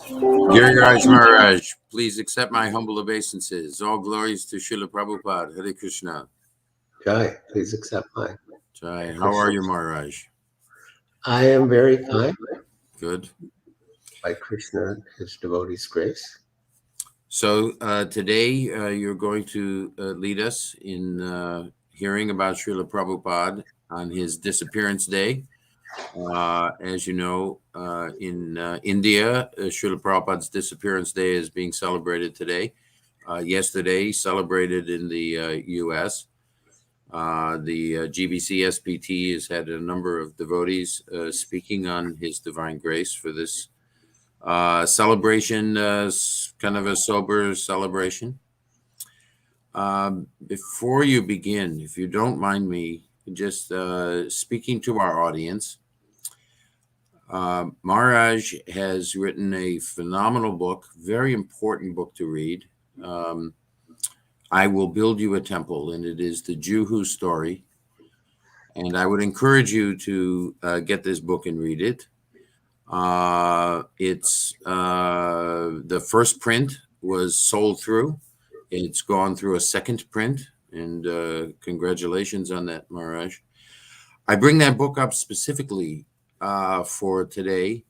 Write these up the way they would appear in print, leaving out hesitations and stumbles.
Giriraj Maharaj, please accept my humble obeisances. All glories to Srila Prabhupada. Hare Krishna. Jai, please accept mine. Jai. How are you, Maharaj? I am very fine. Good. By Krishna and his devotees' grace. So today you're going to lead us in hearing about Srila Prabhupada on his disappearance day. As you know, in India, Srila Prabhupada's disappearance day is being celebrated today. Yesterday, celebrated in the U.S. The GBC SPT has had a number of devotees speaking on his divine grace for this celebration, kind of a sober celebration. Before you begin, if you don't mind me just speaking to our audience, Maharaj has written a phenomenal book, very important book to read. I Will Build You a Temple, and it is the Jew story. And I would encourage you to get this book and read it. It's the first print was sold through. It's gone through a second print, and congratulations on that, Maharaj. I bring that book up specifically for today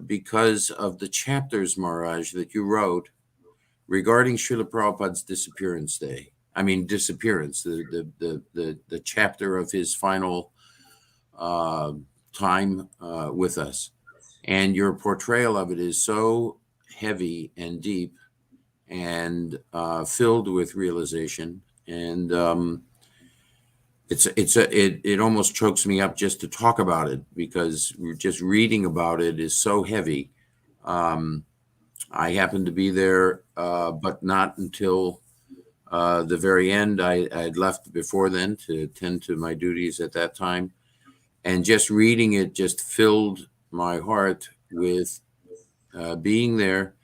because of the chapters, Maharaj, that you wrote regarding Srila Prabhupada's disappearance day. I mean, disappearance, the chapter of his final time with us. And your portrayal of it is so heavy and deep and filled with realization. And it almost chokes me up just to talk about it, because just reading about it is so heavy. I happened to be there, but not until the very end. I'd left before then to tend to my duties at that time. And just reading it just filled my heart with being there.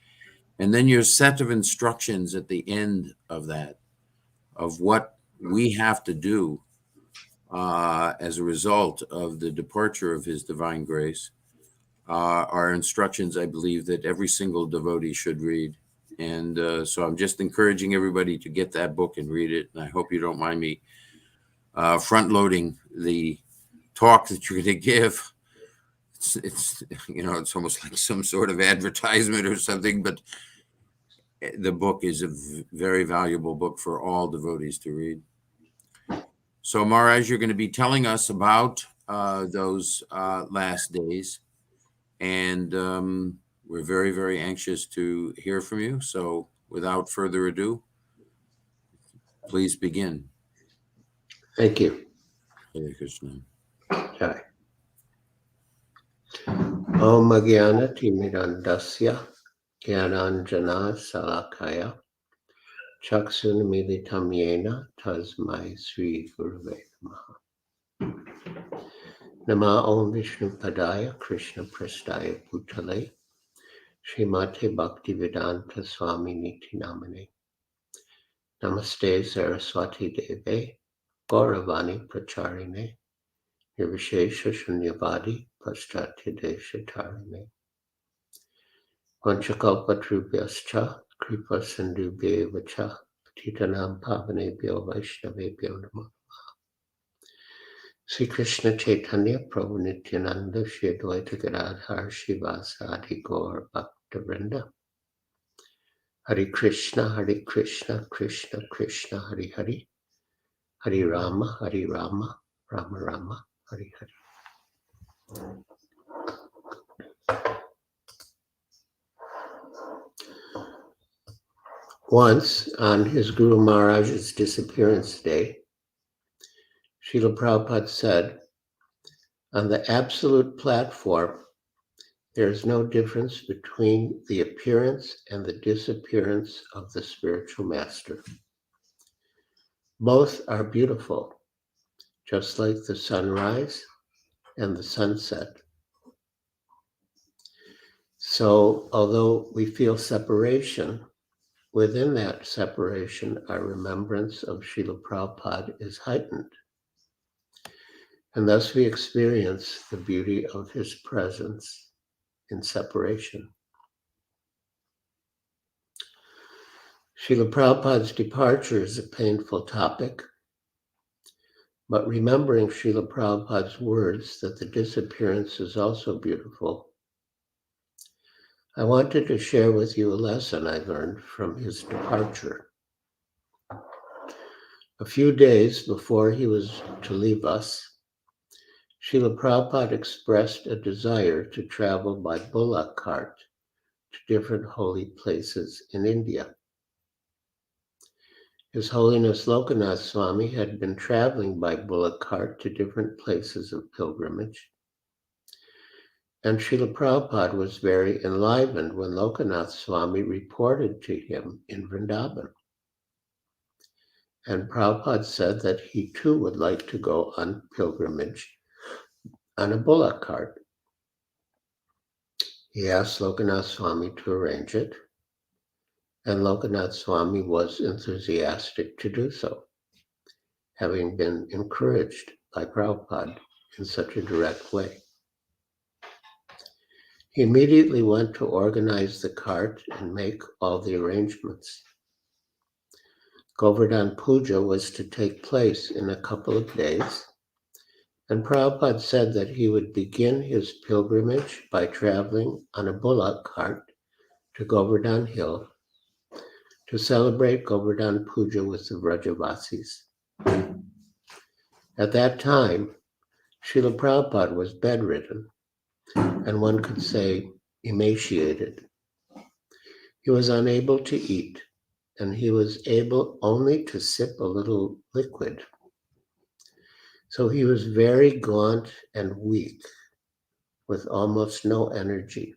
And then your set of instructions at the end of that, of what we have to do as a result of the departure of his divine grace, are instructions I believe that every single devotee should read. And so I'm just encouraging everybody to get that book and read it. And I hope you don't mind me front loading the talk that you're going to give. It's it's almost like some sort of advertisement or something, but the book is a very valuable book for all devotees to read. So Maharaj, you're going to be telling us about those last days, and we're very, very anxious to hear from you. So without further ado, please begin. Thank you. Hare Krishna. Jai. Om Jnana Timirandasya Jnananjana Salakaya Chaksun Militam Yena Tasmai Sri Gurave Namaha. Nama Om Vishnu Padaya Krishna Prastaya Bhutale Srimate Bhaktivedanta Swami Niti Namane. Namaste Saraswati Deve Gauravani Pracharine Nirvishesha Shunyavadi Paschatya Deshatarine Vanchakalpatrubhyascha Kripa Sindhubhye Vacha Patitanam Pavanebhyo Vaishnavebhyo Namo. Sri Krishna Chaitanya Prabhu Nityananda Shri Advaita Gadadhar Shivasadi Gaur Bhaktivinoda Hare Krishna Krishna Krishna Hare Hare Hare Rama Rama Rama Hare Hare. Once, on his Guru Maharaj's disappearance day, Srila Prabhupada said, on the absolute platform, there is no difference between the appearance and the disappearance of the spiritual master. Both are beautiful, just like the sunrise and the sunset. So, although we feel separation, within that separation, our remembrance of Srila Prabhupada is heightened. And thus we experience the beauty of his presence in separation. Srila Prabhupada's departure is a painful topic, but remembering Srila Prabhupada's words that the disappearance is also beautiful, I wanted to share with you a lesson I learned from his departure. A few days before he was to leave us, Srila Prabhupada expressed a desire to travel by bullock cart to different holy places in India. His Holiness Lokanath Swami had been traveling by bullock cart to different places of pilgrimage, and Srila Prabhupada was very enlivened when Lokanath Swami reported to him in Vrindavan. And Prabhupada said that he too would like to go on pilgrimage on a bullock cart. He asked Lokanath Swami to arrange it, and Lokanath Swami was enthusiastic to do so, having been encouraged by Prabhupada in such a direct way. He immediately went to organize the cart and make all the arrangements. Govardhan Puja was to take place in a couple of days, and Prabhupada said that he would begin his pilgrimage by traveling on a bullock cart to Govardhan Hill to celebrate Govardhan Puja with the Vrajavasis. At that time, Srila Prabhupada was bedridden, and one could say emaciated. He was unable to eat, and he was able only to sip a little liquid. So he was very gaunt and weak, with almost no energy.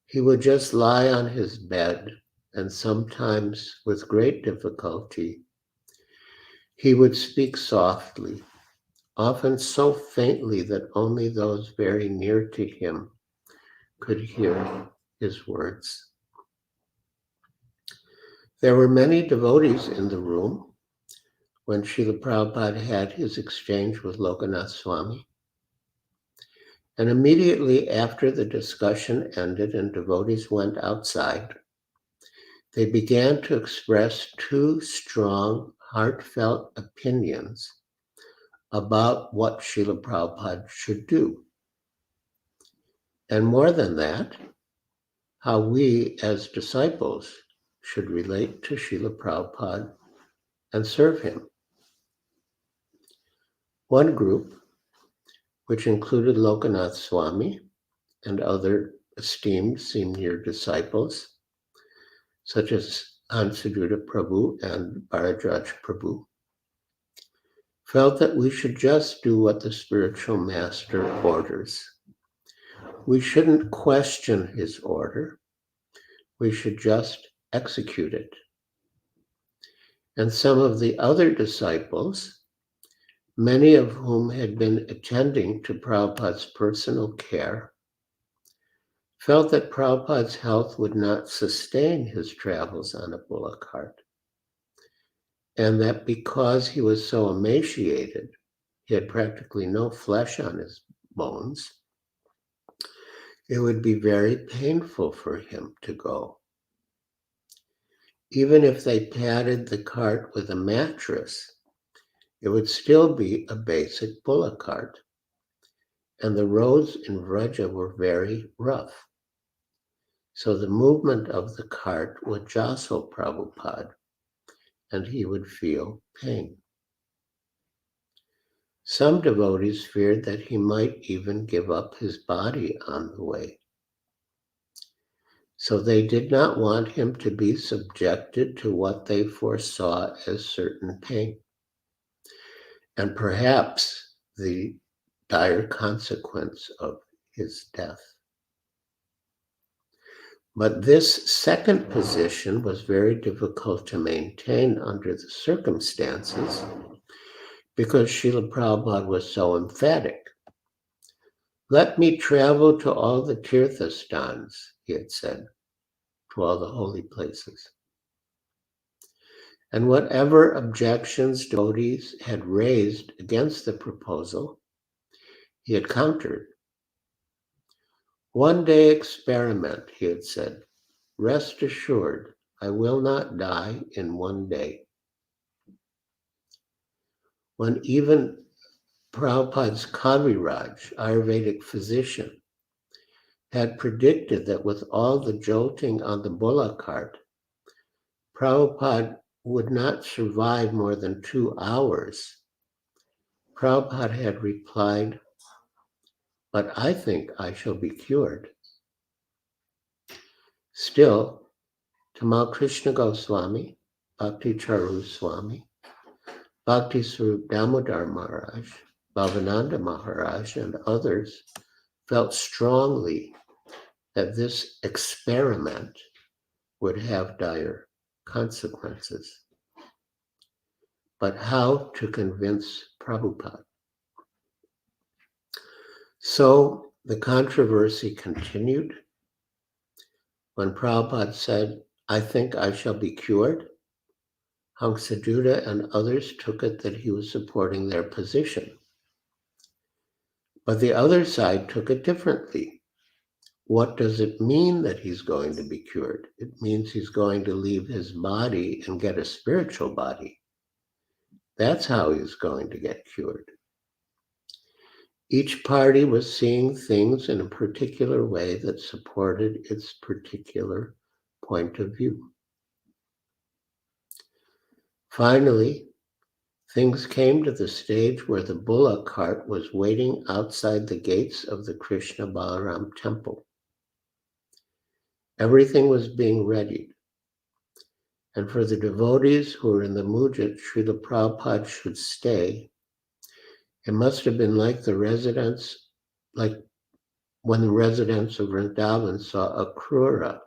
He would just lie on his bed, and sometimes, with great difficulty, he would speak softly, often so faintly that only those very near to him could hear his words. There were many devotees in the room when Srila Prabhupada had his exchange with Lokanath Swami. And immediately after the discussion ended and devotees went outside, they began to express two strong, heartfelt opinions about what Srila Prabhupada should do. And more than that, how we as disciples should relate to Srila Prabhupada and serve him. One group, which included Lokanath Swami and other esteemed senior disciples, such as Hansaduta Prabhu and Bharajraj Prabhu, felt that we should just do what the spiritual master orders. We shouldn't question his order. We should just execute it. And some of the other disciples, many of whom had been attending to Prabhupada's personal care, felt that Prabhupada's health would not sustain his travels on a bullock cart, and that because he was so emaciated, he had practically no flesh on his bones, it would be very painful for him to go. Even if they padded the cart with a mattress, it would still be a basic bullock cart, and the roads in Vraja were very rough. So the movement of the cart would jostle Prabhupada, and he would feel pain. Some devotees feared that he might even give up his body on the way. So they did not want him to be subjected to what they foresaw as certain pain, and perhaps the dire consequence of his death. But this second position was very difficult to maintain under the circumstances because Srila Prabhupada was so emphatic. Let me travel to all the tirthasthans, he had said, to all the holy places. And whatever objections devotees had raised against the proposal, he had countered. One day experiment, he had said. Rest assured, I will not die in one day. When even Prabhupada's Kaviraj, Ayurvedic physician, had predicted that with all the jolting on the bullock cart, Prabhupada would not survive more than 2 hours, Prabhupada had replied, "But I think I shall be cured." Still, Tamal Krishna Goswami, Bhakti-Charu Swami, Bhakti Swarup Damodar Maharaj, Bhavananda Maharaj, and others felt strongly that this experiment would have dire consequences. But how to convince Prabhupada? So the controversy continued. When Prabhupada said, "I think I shall be cured," Hamsaduta and others took it that he was supporting their position. But the other side took it differently. What does it mean that he's going to be cured? It means he's going to leave his body and get a spiritual body. That's how he's going to get cured. Each party was seeing things in a particular way that supported its particular point of view. Finally, things came to the stage where the bullock cart was waiting outside the gates of the Krishna Balaram temple. Everything was being readied. And for the devotees who were in the mood that Srila Prabhupada should stay, it must have been like when the residents of Vrindavan saw a Krura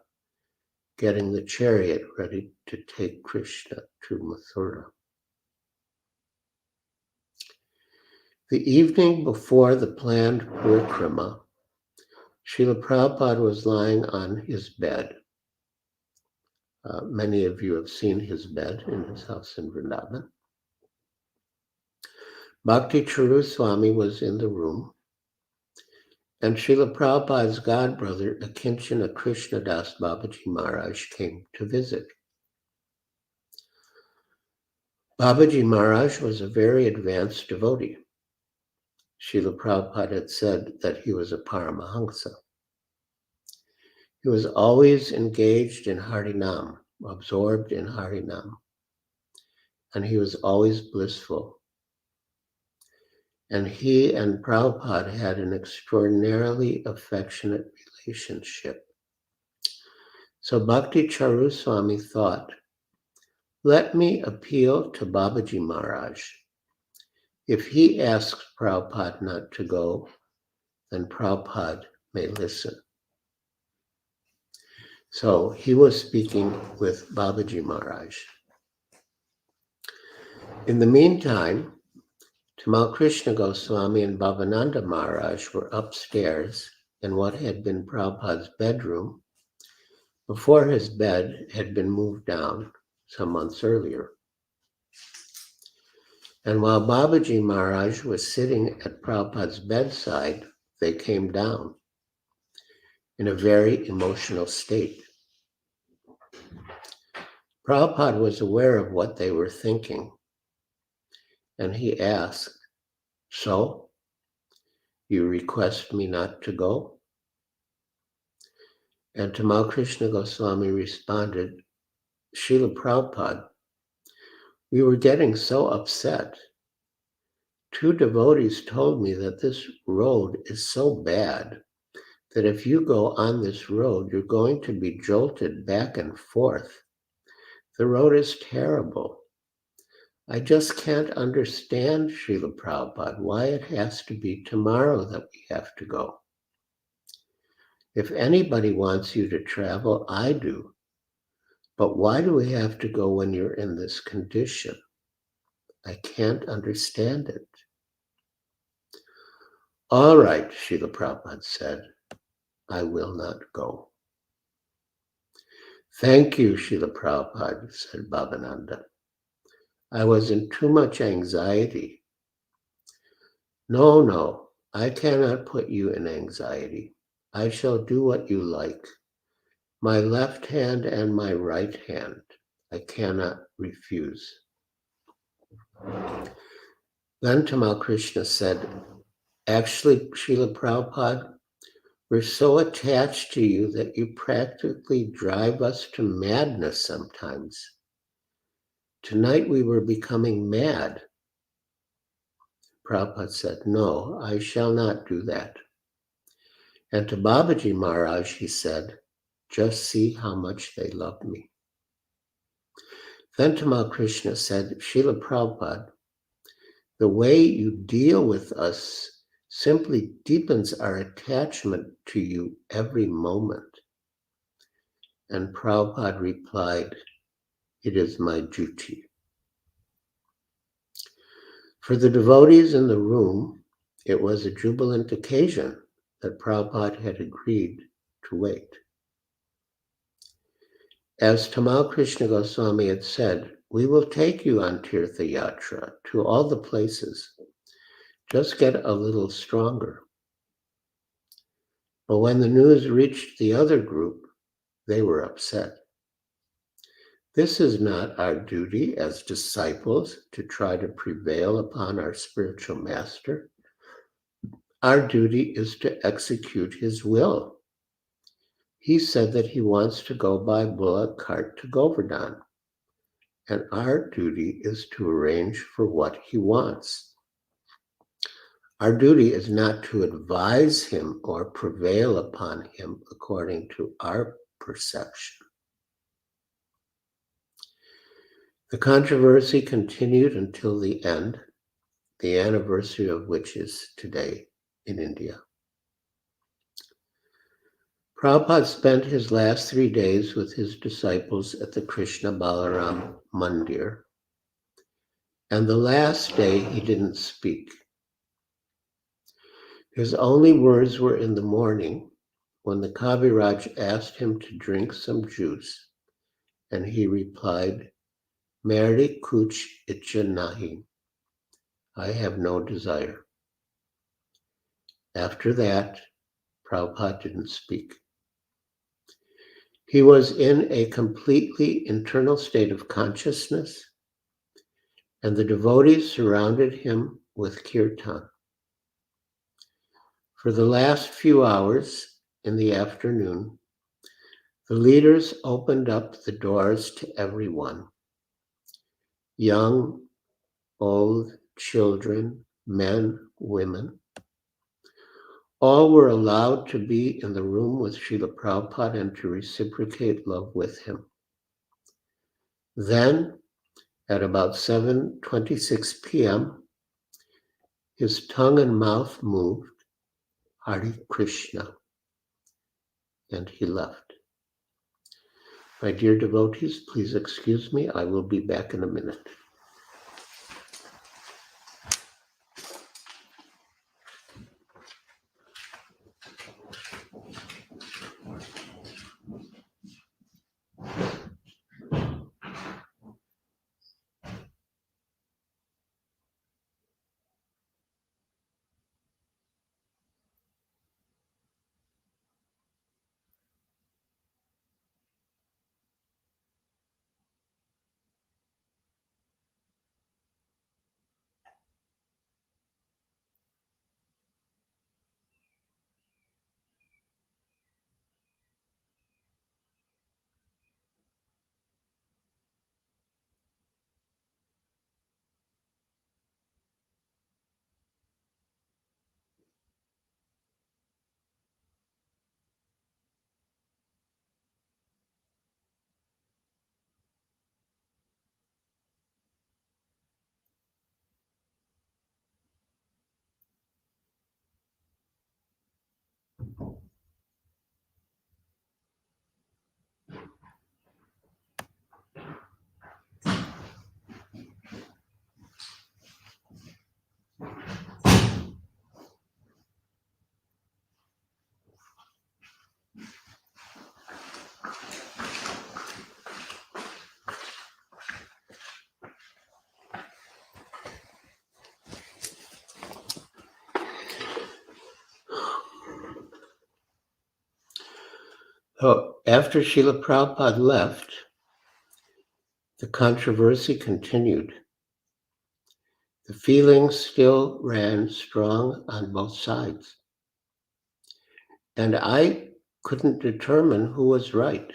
getting the chariot ready to take Krishna to Mathura. The evening before the planned parikrama, Srila Prabhupada was lying on his bed. Many of you have seen his bed in his house in Vrindavan. Bhakti-Charu Swami was in the room, and Srila Prabhupada's godbrother, Akinchana Krishnadas Babaji Maharaj, came to visit. Babaji Maharaj was a very advanced devotee. Srila Prabhupada had said that he was a Paramahamsa. He was always engaged in Harinam, absorbed in Harinam, and he was always blissful. And he and Prabhupada had an extraordinarily affectionate relationship. So Bhakti Charu Swami thought, let me appeal to Babaji Maharaj. If he asks Prabhupada not to go, then Prabhupada may listen. So he was speaking with Babaji Maharaj. In the meantime, Tamal Krishna Goswami and Bhavananda Maharaj were upstairs in what had been Prabhupada's bedroom before his bed had been moved down some months earlier. And while Babaji Maharaj was sitting at Prabhupada's bedside, they came down in a very emotional state. Prabhupada was aware of what they were thinking, and he asked, "So, you request me not to go?" And Tamal Krishna Goswami responded, "Srila Prabhupada, we were getting so upset. 2 devotees told me that this road is so bad that if you go on this road, you're going to be jolted back and forth. The road is terrible. I just can't understand, Srila Prabhupada, why it has to be tomorrow that we have to go. If anybody wants you to travel, I do. But why do we have to go when you're in this condition? I can't understand it." "All right," Srila Prabhupada said, "I will not go." "Thank you, Srila Prabhupada," said Bhavananda. "I was in too much anxiety." No, I cannot put you in anxiety. I shall do what you like. My left hand and my right hand I cannot refuse. Then Tamal Krishna said, actually, Srila Prabhupada, we're so attached to you that you practically drive us to madness sometimes. Tonight we were becoming mad. Prabhupada said, no, I shall not do that. And to Babaji Maharaj, he said, just see how much they love me. Then Tamal Krishna said, Srila Prabhupada, the way you deal with us simply deepens our attachment to you every moment. And Prabhupada replied, it is my duty. For the devotees in the room, it was a jubilant occasion that Prabhupada had agreed to wait. As Tamal Krishna Goswami had said, we will take you on Tirtha Yatra to all the places. Just get a little stronger. But when the news reached the other group, they were upset. This is not our duty as disciples to try to prevail upon our spiritual master. Our duty is to execute his will. He said that he wants to go by bullock cart to Govardhan, and our duty is to arrange for what he wants. Our duty is not to advise him or prevail upon him according to our perception. The controversy continued until the end, the anniversary of which is today in India. Prabhupada spent his last 3 days with his disciples at the Krishna Balaram Mandir, and the last day he didn't speak. His only words were in the morning when the Kaviraj asked him to drink some juice, and he replied, Meri kuch icha nahi. I have no desire. After that, Prabhupada didn't speak. He was in a completely internal state of consciousness, and the devotees surrounded him with kirtan. For the last few hours in the afternoon, the leaders opened up the doors to everyone, young, old, children, men, women. All were allowed to be in the room with Srila Prabhupada and to reciprocate love with him. Then, at about 7:26 p.m., his tongue and mouth moved, Hare Krishna, and he left. My dear devotees, please excuse me. I will be back in a minute. So after Srila Prabhupada left, the controversy continued. The feelings still ran strong on both sides. And I couldn't determine who was right.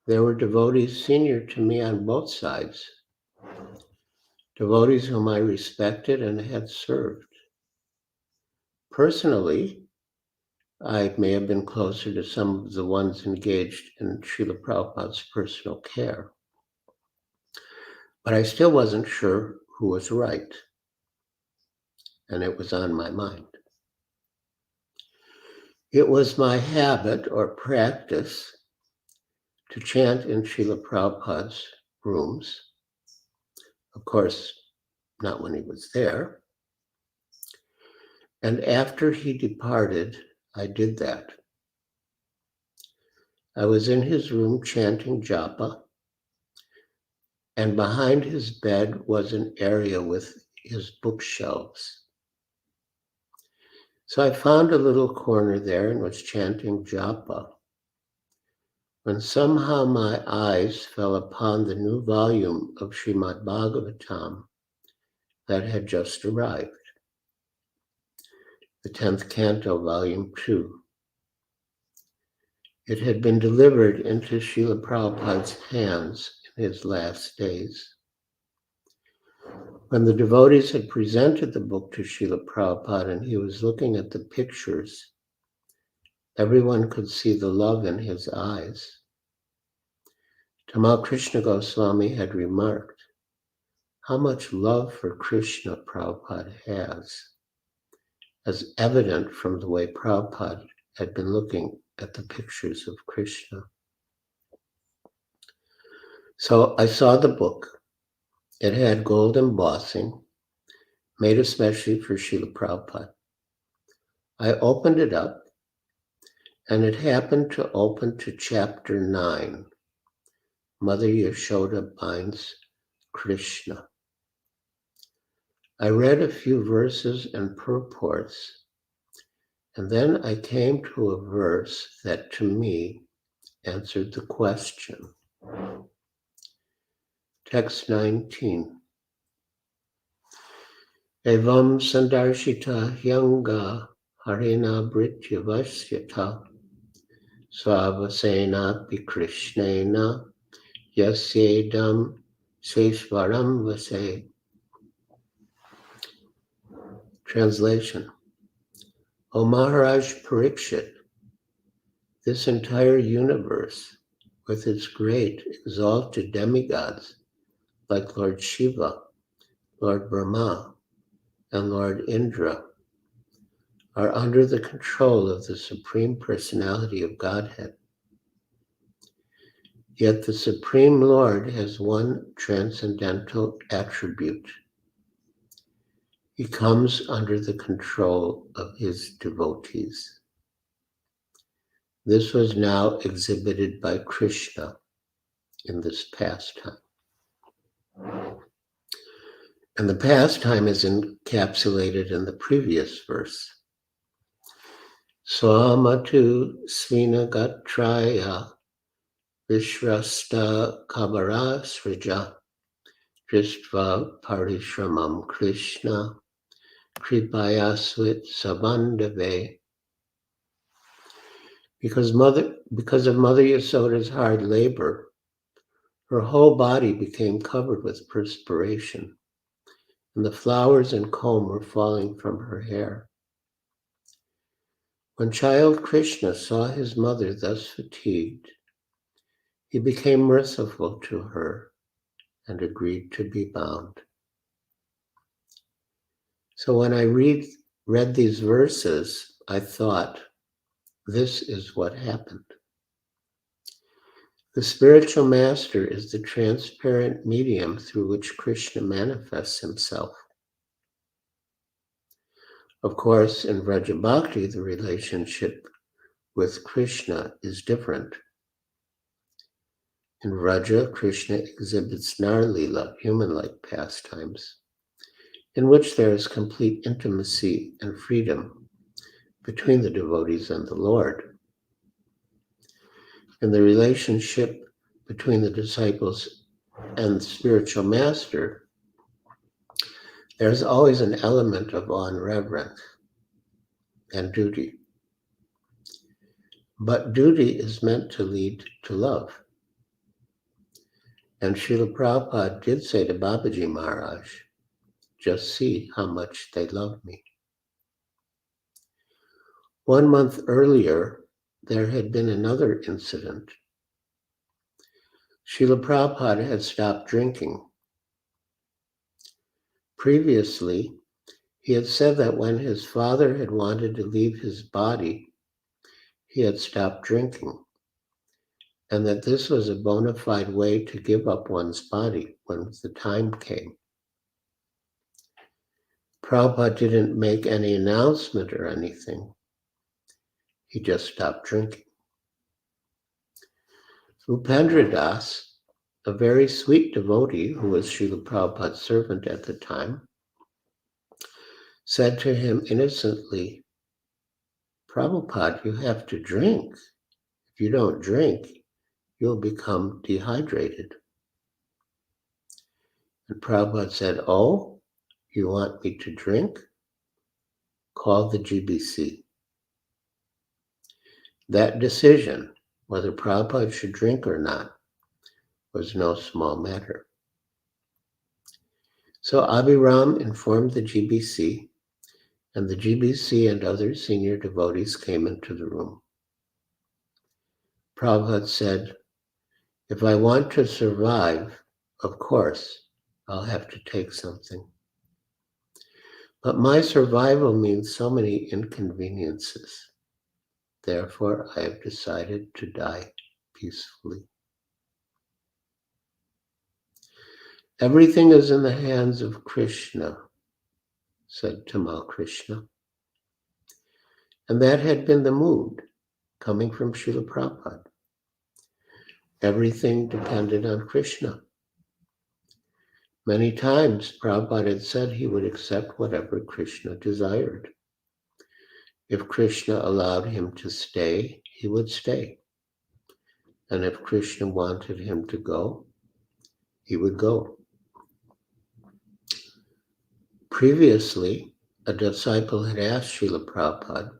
There were devotees senior to me on both sides, devotees whom I respected and had served. Personally, I may have been closer to some of the ones engaged in Srila Prabhupada's personal care, but I still wasn't sure who was right, and it was on my mind. It was my habit or practice to chant in Srila Prabhupada's rooms, of course, not when he was there. And after he departed, I did that. I was in his room chanting japa, and behind his bed was an area with his bookshelves. So I found a little corner there and was chanting japa, when somehow my eyes fell upon the new volume of Srimad Bhagavatam that had just arrived, the 10th Canto, Volume 2. It had been delivered into Srila Prabhupada's hands in his last days. When the devotees had presented the book to Srila Prabhupada and he was looking at the pictures, everyone could see the love in his eyes. Tamal Krishna Goswami had remarked how much love for Krishna Prabhupada has, as evident from the way Prabhupada had been looking at the pictures of Krishna. So I saw the book. It had gold embossing, made especially for Srila Prabhupada. I opened it up, and it happened to open to chapter 9, Mother Yashoda binds Krishna. I read a few verses and purports, and then I came to a verse that to me answered the question. Text 19. Evam sandarshita hyanga harina britya vasyata svavasena pi krishnena yasyedam seshvaram vase. Translation. O Maharaj Parikshit, this entire universe, with its great exalted demigods like Lord Shiva, Lord Brahma, and Lord Indra, are under the control of the Supreme Personality of Godhead. Yet the Supreme Lord has one transcendental attribute. He comes under the control of his devotees. This was now exhibited by Krishna in this pastime. And the pastime is encapsulated in the previous verse. Swamatu Svinagatraya Vishrasta Kabara Srija Dristva Parishramam Krishna Kripayasvit Sabandave. Because of Mother Yashoda's hard labor, her whole body became covered with perspiration, and the flowers and comb were falling from her hair. When child Krishna saw his mother thus fatigued, he became merciful to her and agreed to be bound. So when I read these verses, I thought, this is what happened. The spiritual master is the transparent medium through which Krishna manifests himself. Of course, in Vraja Bhakti, the relationship with Krishna is different. In Vraja, Krishna exhibits Nar-lila, human-like pastimes, in which there is complete intimacy and freedom between the devotees and the Lord. In the relationship between the disciples and the spiritual master, there's always an element of awe and reverence and duty. But duty is meant to lead to love. And Srila Prabhupada did say to Babaji Maharaj, just see how much they love me. 1 month earlier, there had been another incident. Srila Prabhupada had stopped drinking. Previously, he had said that when his father had wanted to leave his body, he had stopped drinking, and that this was a bona fide way to give up one's body when the time came. Prabhupada didn't make any announcement or anything. He just stopped drinking. Upendra Das, a very sweet devotee who was Srila Prabhupada's servant at the time, said to him innocently, Prabhupada, you have to drink. If you don't drink, you'll become dehydrated. And Prabhupada said, oh, you want me to drink? Call the GBC. That decision, whether Prabhupada should drink or not, was no small matter. So Abhiram informed the GBC, and the GBC and other senior devotees came into the room. Prabhupada said, if I want to survive, of course, I'll have to take something. But my survival means so many inconveniences. Therefore, I have decided to die peacefully. Everything is in the hands of Krishna, said Tamal Krishna. And that had been the mood coming from Srila Prabhupada. Everything depended on Krishna. Many times Prabhupada had said he would accept whatever Krishna desired. If Krishna allowed him to stay, he would stay. And if Krishna wanted him to go, he would go. Previously, a disciple had asked Srila Prabhupada,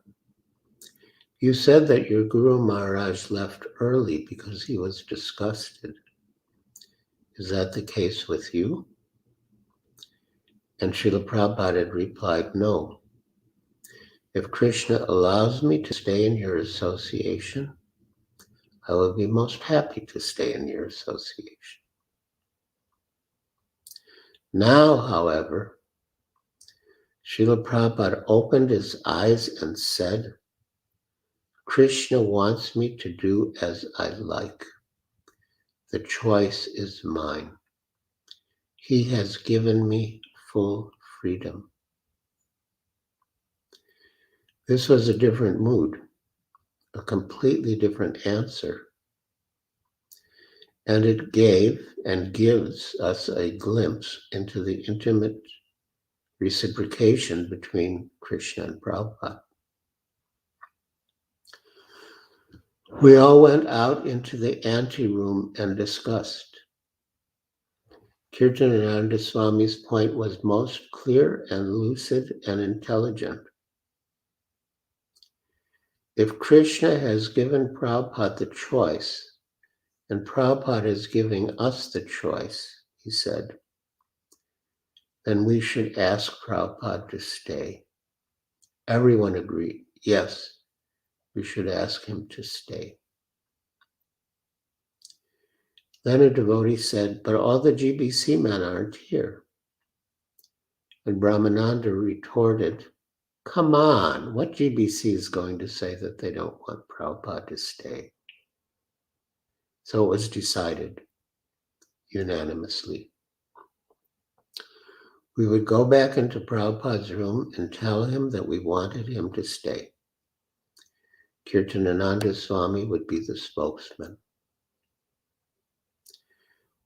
you said that your Guru Maharaj left early because he was disgusted. Is that the case with you? And Srila Prabhupada had replied, no. If Krishna allows me to stay in your association, I will be most happy to stay in your association. Now, however, Srila Prabhupada opened his eyes and said, Krishna wants me to do as I like. The choice is mine. He has given me full freedom. This was a different mood, a completely different answer. And it gave and gives us a glimpse into the intimate reciprocation between Krishna and Prabhupada. We all went out into the anteroom and discussed. Kirtanananda Swami's point was most clear and lucid and intelligent. If Krishna has given Prabhupada the choice, and Prabhupada is giving us the choice, he said, then we should ask Prabhupada to stay. Everyone agreed, yes, we should ask him to stay. Then a devotee said, but all the GBC men aren't here. And Brahmananda retorted, come on, what GBC is going to say that they don't want Prabhupada to stay? So it was decided unanimously. We would go back into Prabhupada's room and tell him that we wanted him to stay. Kirtanananda Swami would be the spokesman.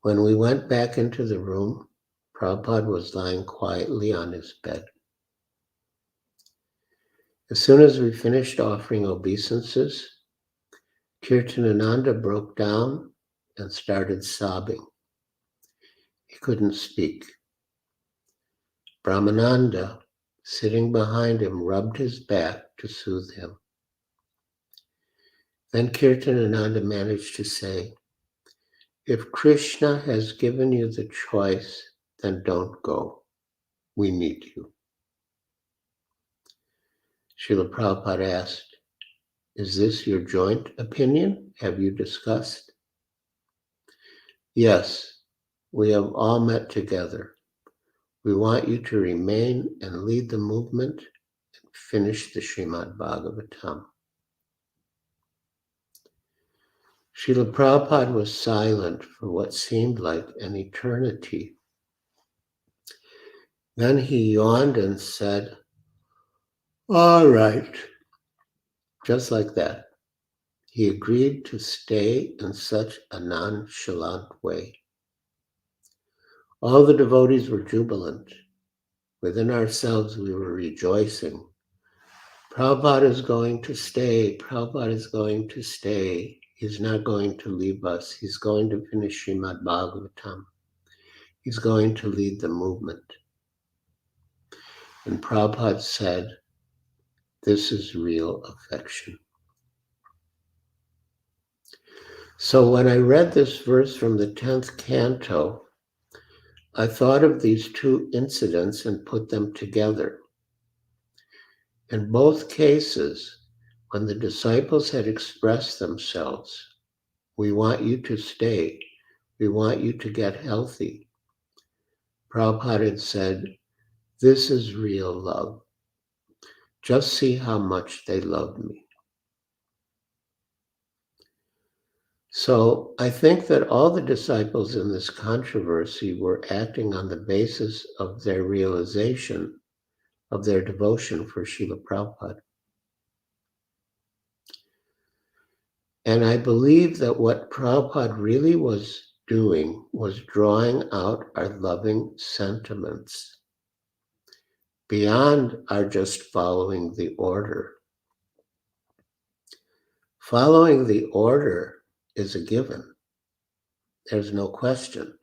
When we went back into the room, Prabhupada was lying quietly on his bed. As soon as we finished offering obeisances, Kirtanananda broke down and started sobbing. He couldn't speak. Brahmananda, sitting behind him, rubbed his back to soothe him. Then Kirtanananda managed to say, "If Krishna has given you the choice, then don't go. We need you." Srila Prabhupada asked, "Is this your joint opinion? Have you discussed?" "Yes, we have all met together. We want you to remain and lead the movement and finish the Srimad Bhagavatam." Srila Prabhupada was silent for what seemed like an eternity. Then he yawned and said, "All right." Just like that, he agreed to stay in such a nonchalant way. All the devotees were jubilant. Within ourselves, we were rejoicing. Prabhupada is going to stay. Prabhupada is going to stay. He's not going to leave us. He's going to finish Srimad Bhagavatam. He's going to lead the movement. And Prabhupada said, "This is real affection." So when I read this verse from the 10th canto, I thought of these two incidents and put them together. In both cases, when the disciples had expressed themselves, "We want you to stay. We want you to get healthy," Prabhupada had said, "This is real love. Just see how much they love me." So I think that all the disciples in this controversy were acting on the basis of their realization of their devotion for Srila Prabhupada. And I believe that what Prabhupada really was doing was drawing out our loving sentiments beyond our just following the order. Following the order is a given. There's no question.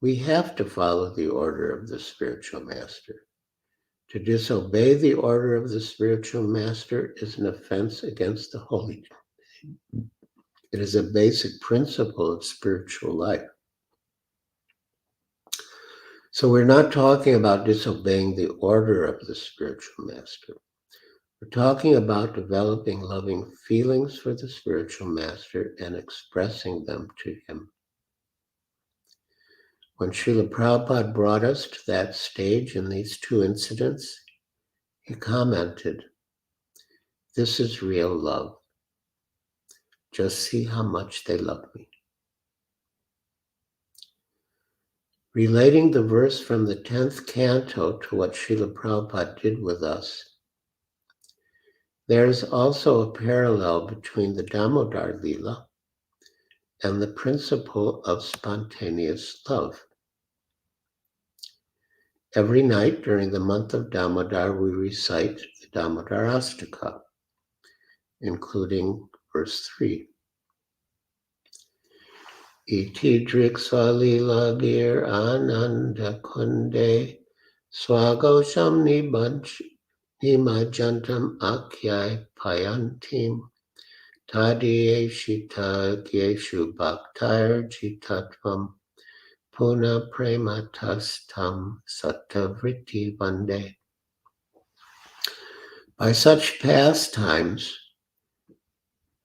We have to follow the order of the spiritual master. To disobey the order of the spiritual master is an offense against the holy. It is a basic principle of spiritual life. So we're not talking about disobeying the order of the spiritual master. We're talking about developing loving feelings for the spiritual master and expressing them to him. When Srila Prabhupada brought us to that stage in these two incidents, he commented, "This is real love. Just see how much they love me." Relating the verse from the 10th canto to what Srila Prabhupada did with us, there is also a parallel between the Damodar Lila and the principle of spontaneous love. Every night during the month of Damodar, we recite the Damodar Astaka, including verse 3. Iti driksva lila gir ananda kunde swagosham nimajantam akyai payantim tadiyeshita gyeshu bhaktair jitatvam puna prematastam sattvavritti vande. By such pastimes,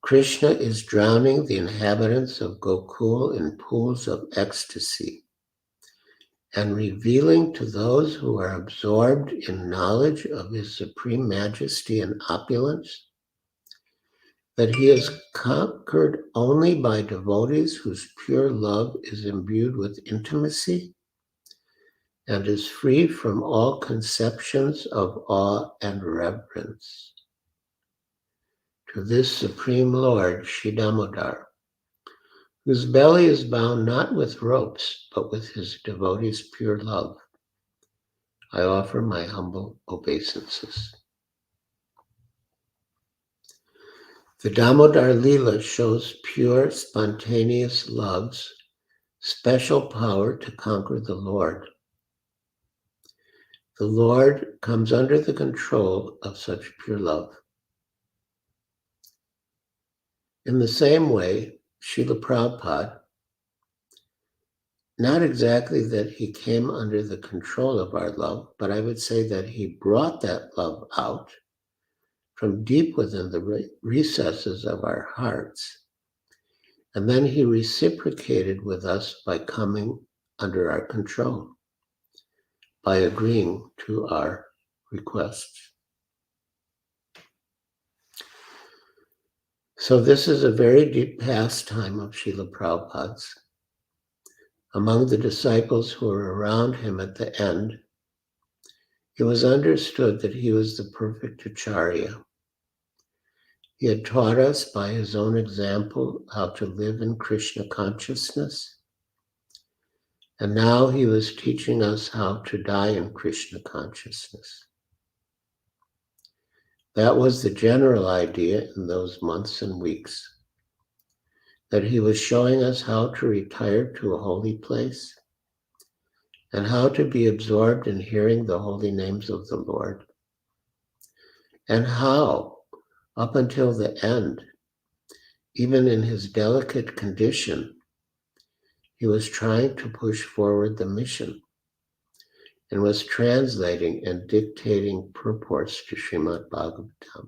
Krishna is drowning the inhabitants of Gokul in pools of ecstasy and revealing to those who are absorbed in knowledge of his supreme majesty and opulence that he is conquered only by devotees whose pure love is imbued with intimacy and is free from all conceptions of awe and reverence. To this Supreme Lord, Shri Damodar, whose belly is bound not with ropes, but with his devotees' pure love, I offer my humble obeisances. The Damodar Leela shows pure, spontaneous love's special power to conquer the Lord. The Lord comes under the control of such pure love. In the same way, Srila Prabhupada, not exactly that he came under the control of our love, but I would say that he brought that love out from deep within the recesses of our hearts. And then he reciprocated with us by coming under our control, by agreeing to our requests. So this is a very deep pastime of Srila Prabhupada's. Among the disciples who were around him at the end, it was understood that he was the perfect Acharya. He had taught us by his own example how to live in Krishna consciousness. And now he was teaching us how to die in Krishna consciousness. That was the general idea in those months and weeks, that he was showing us how to retire to a holy place and how to be absorbed in hearing the holy names of the Lord, and how, up until the end, even in his delicate condition, he was trying to push forward the mission and was translating and dictating purports to Srimad Bhagavatam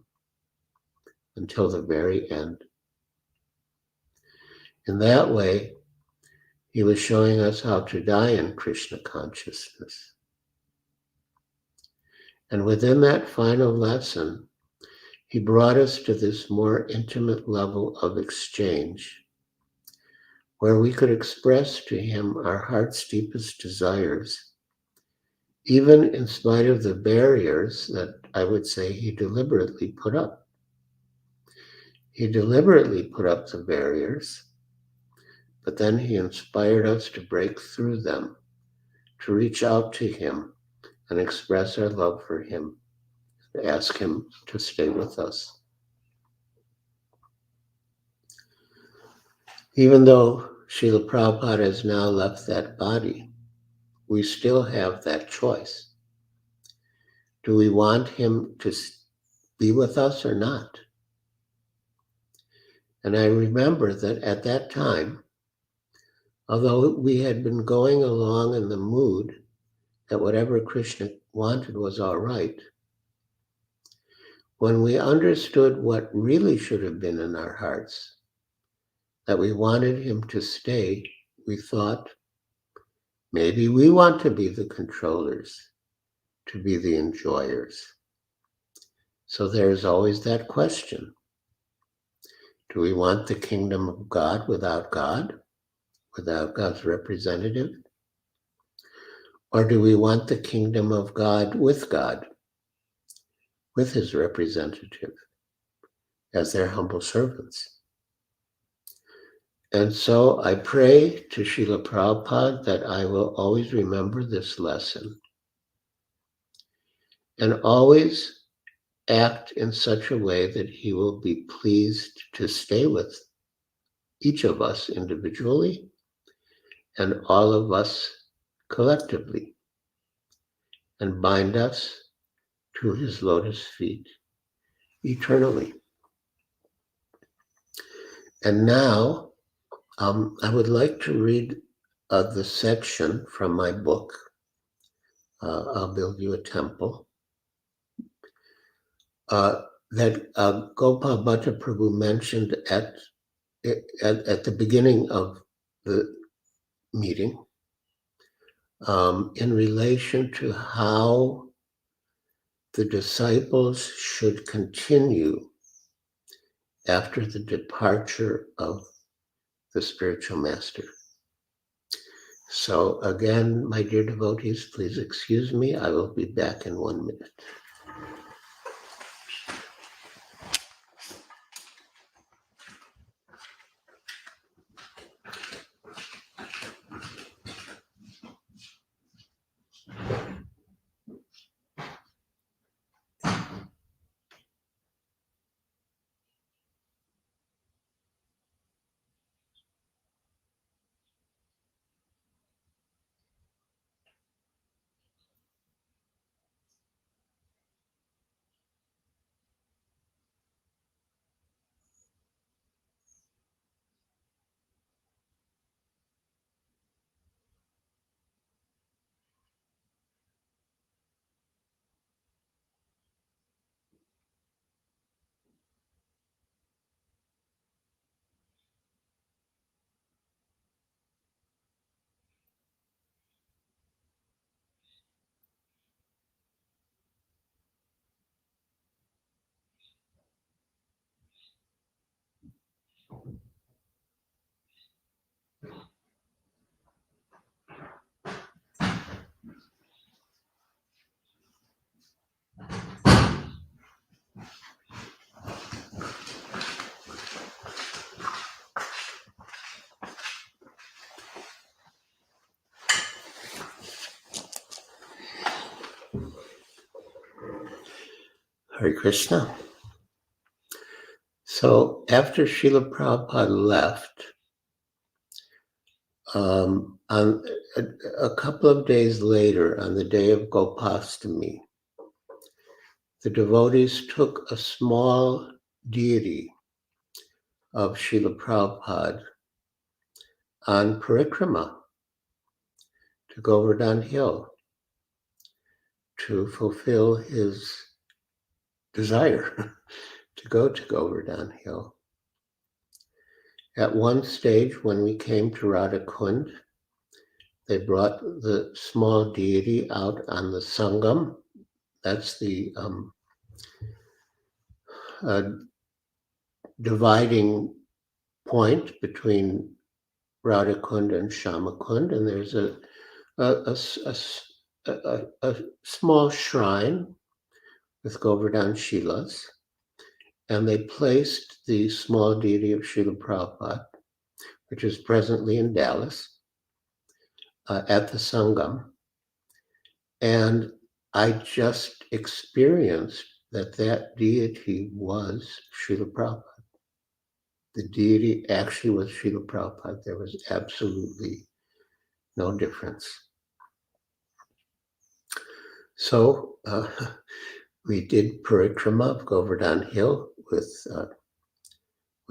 until the very end. In that way, he was showing us how to die in Krishna consciousness. And within that final lesson, he brought us to this more intimate level of exchange, where we could express to him our heart's deepest desires, even in spite of the barriers that I would say he deliberately put up. He deliberately put up the barriers, but then he inspired us to break through them, to reach out to him and express our love for him, to ask him to stay with us. Even though Srila Prabhupada has now left that body, we still have that choice. Do we want him to be with us or not? And I remember that at that time, although we had been going along in the mood that whatever Krishna wanted was all right, when we understood what really should have been in our hearts, that we wanted him to stay, we thought, maybe we want to be the controllers, to be the enjoyers. So there's always that question. Do we want the kingdom of God without God's representative? Or do we want the kingdom of God, with his representative, as their humble servants? And so I pray to Srila Prabhupada that I will always remember this lesson and always act in such a way that he will be pleased to stay with each of us individually and all of us collectively and bind us to his lotus feet eternally. And now I would like to read the section from my book, I'll Build You a Temple, that Gopal Bhatta Prabhu mentioned at the beginning of the meeting in relation to how the disciples should continue after the departure of the spiritual master. So again, my dear devotees, please excuse me. I will be back in 1 minute. Hare Krishna. So after Srila Prabhupada left, on a couple of days later, on the day of Gopastami, the devotees took a small deity of Srila Prabhupada on parikrama to Govardhan Hill to fulfill his desire to go to Govardhan Hill. At one stage, when we came to Radhakund, they brought the small deity out on the Sangam. That's the dividing point between Radhakund and Shamakund, and there's a small shrine with Govardhan Shilas, and they placed the small deity of Srila Prabhupada, which is presently in Dallas, at the Sangam. And I just experienced that deity was Srila Prabhupada. The deity actually was Srila Prabhupada. There was absolutely no difference. So we did parikrama of Govardhan Hill with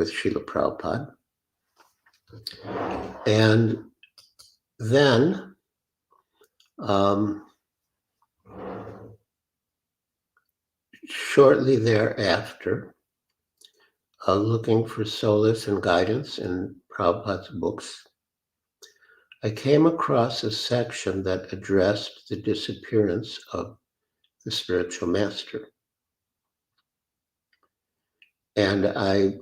Srila Prabhupada. And then shortly thereafter, looking for solace and guidance in Prabhupada's books, I came across a section that addressed the disappearance of the spiritual master. And I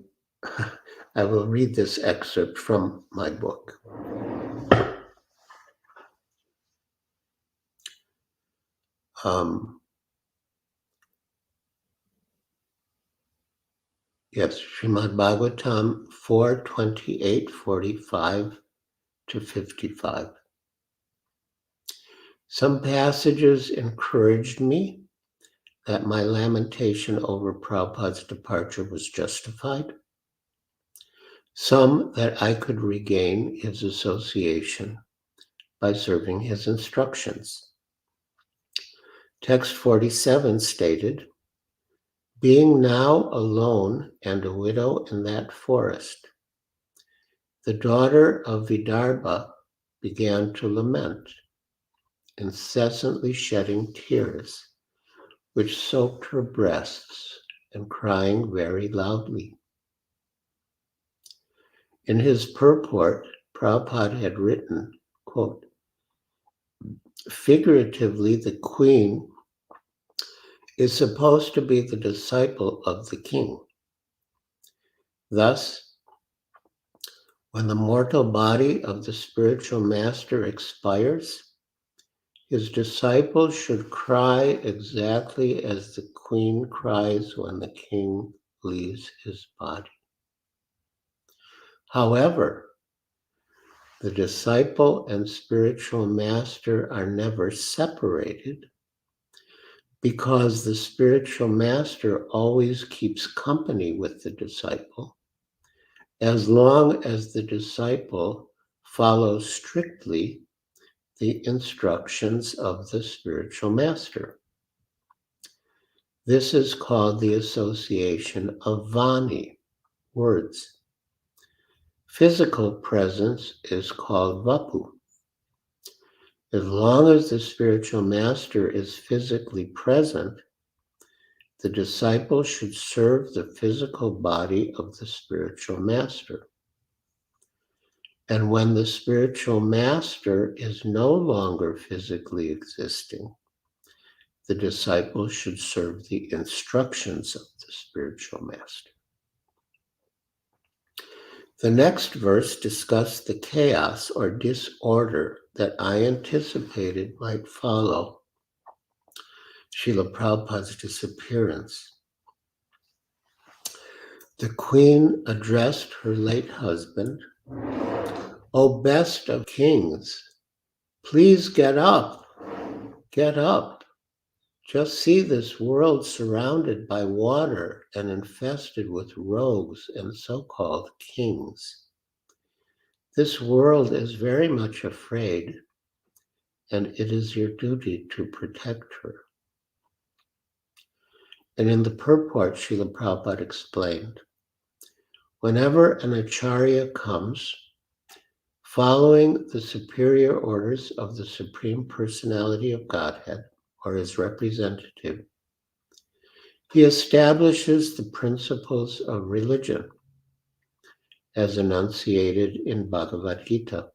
will read this excerpt from my book. Yes, Srimad Bhagavatam 4:28-45 to 55. Some passages encouraged me that my lamentation over Prabhupada's departure was justified. Some that I could regain his association by serving his instructions. Text 47 stated, being now alone and a widow in that forest, the daughter of Vidarbha began to lament, incessantly shedding tears, which soaked her breasts and crying very loudly. In his purport, Prabhupada had written, quote, figuratively, the queen is supposed to be the disciple of the king. Thus, when the mortal body of the spiritual master expires, his disciple should cry exactly as the queen cries when the king leaves his body. However, the disciple and spiritual master are never separated because the spiritual master always keeps company with the disciple as long as the disciple follows strictly the instructions of the spiritual master. This is called the association of Vani, words. Physical presence is called Vapu. As long as the spiritual master is physically present, the disciple should serve the physical body of the spiritual master. And when the spiritual master is no longer physically existing, the disciple should serve the instructions of the spiritual master. The next verse discussed the chaos or disorder that I anticipated might follow Srila Prabhupada's disappearance. The queen addressed her late husband, "O best of kings, please get up, Just see this world surrounded by water and infested with rogues and so-called kings. This world is very much afraid, and it is your duty to protect her. And in the purport, Srila Prabhupada explained, whenever an Acharya comes, following the superior orders of the Supreme Personality of Godhead, or his representative, he establishes the principles of religion, as enunciated in Bhagavad Gita.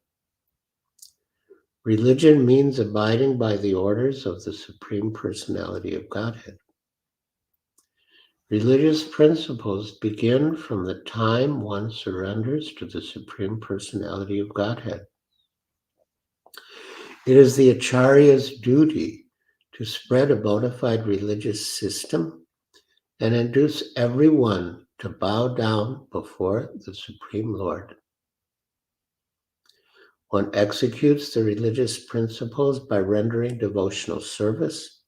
Religion means abiding by the orders of the Supreme Personality of Godhead. Religious principles begin from the time one surrenders to the Supreme Personality of Godhead. It is the Acharya's duty to spread a bona fide religious system and induce everyone to bow down before the Supreme Lord. One executes the religious principles by rendering devotional service,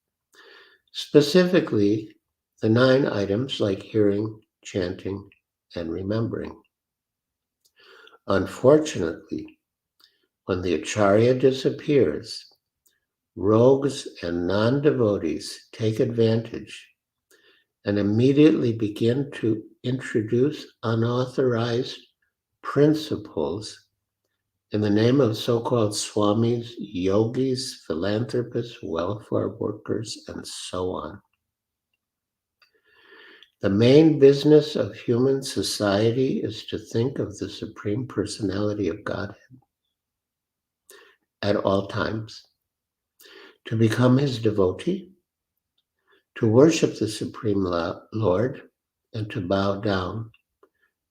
specifically the 9 items like hearing, chanting, and remembering. Unfortunately, when the Acharya disappears, rogues and non-devotees take advantage and immediately begin to introduce unauthorized principles in the name of so-called swamis, yogis, philanthropists, welfare workers, and so on. The main business of human society is to think of the Supreme Personality of Godhead at all times, to become his devotee, to worship the Supreme Lord, and to bow down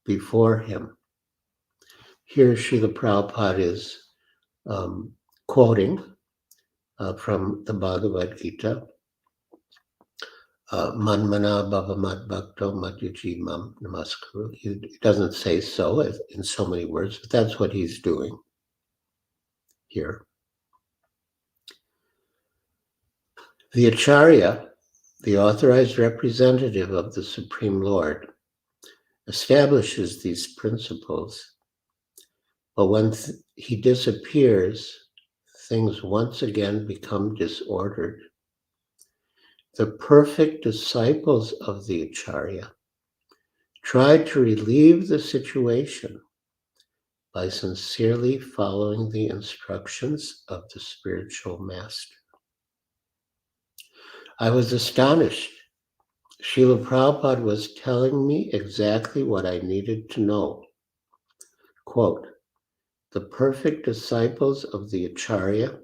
before him. Here Srila Prabhupada is quoting from the Bhagavad Gita, Manmana Bhava Bhakto Madhyaji Mam Namaskaru. He doesn't say so in so many words, but that's what he's doing here. The Acharya, the authorized representative of the Supreme Lord, establishes these principles, but when he disappears, things once again become disordered. The perfect disciples of the Acharya try to relieve the situation by sincerely following the instructions of the spiritual master. I was astonished. Srila Prabhupada was telling me exactly what I needed to know. Quote, the perfect disciples of the Acharya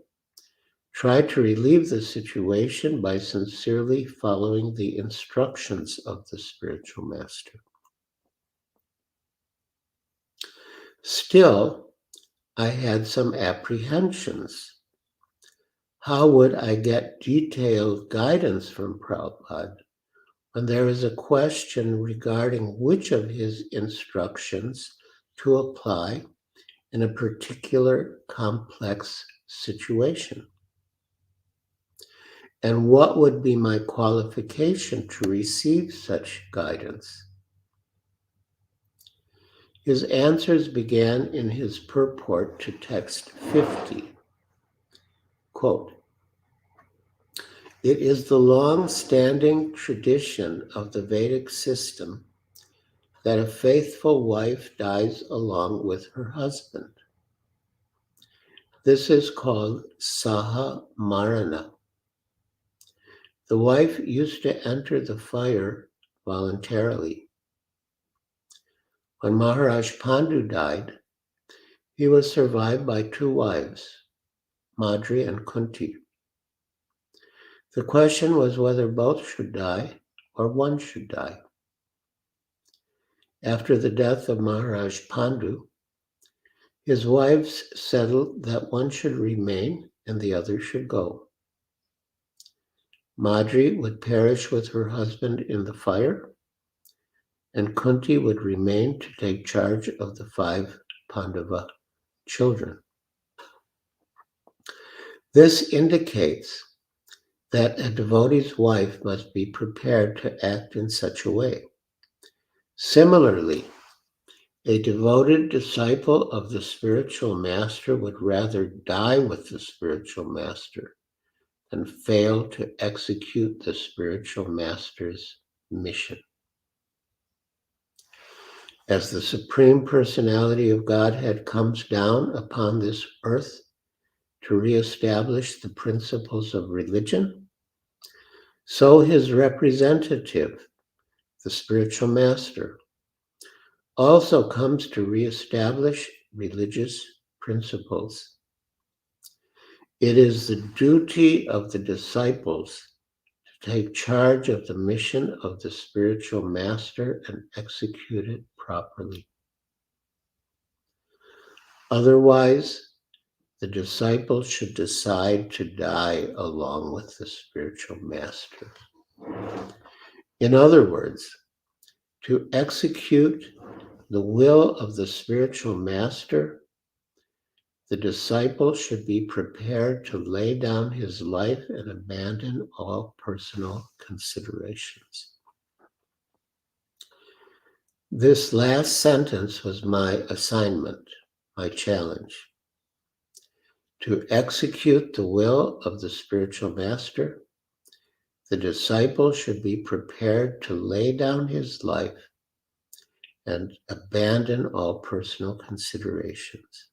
try to relieve the situation by sincerely following the instructions of the spiritual master. Still, I had some apprehensions. How would I get detailed guidance from Prabhupada when there is a question regarding which of his instructions to apply in a particular complex situation? And what would be my qualification to receive such guidance? His answers began in his purport to text 50. Quote, it is the long-standing tradition of the Vedic system that a faithful wife dies along with her husband. This is called Saha Marana. The wife used to enter the fire voluntarily. When Maharaj Pandu died, he was survived by 2 wives, Madri and Kunti. The question was whether both should die or one should die. After the death of Maharaj Pandu, his wives settled that one should remain and the other should go. Madri would perish with her husband in the fire, and Kunti would remain to take charge of the 5 Pandava children. This indicates that a devotee's wife must be prepared to act in such a way. Similarly, a devoted disciple of the spiritual master would rather die with the spiritual master than fail to execute the spiritual master's mission. As the Supreme Personality of Godhead comes down upon this earth to reestablish the principles of religion, so his representative, the spiritual master, also comes to reestablish religious principles. It is the duty of the disciples to take charge of the mission of the spiritual master and execute it properly. Otherwise, the disciples should decide to die along with the spiritual master. In other words, to execute the will of the spiritual master, the disciple should be prepared to lay down his life and abandon all personal considerations. This last sentence was my assignment, my challenge. To execute the will of the spiritual master, the disciple should be prepared to lay down his life and abandon all personal considerations.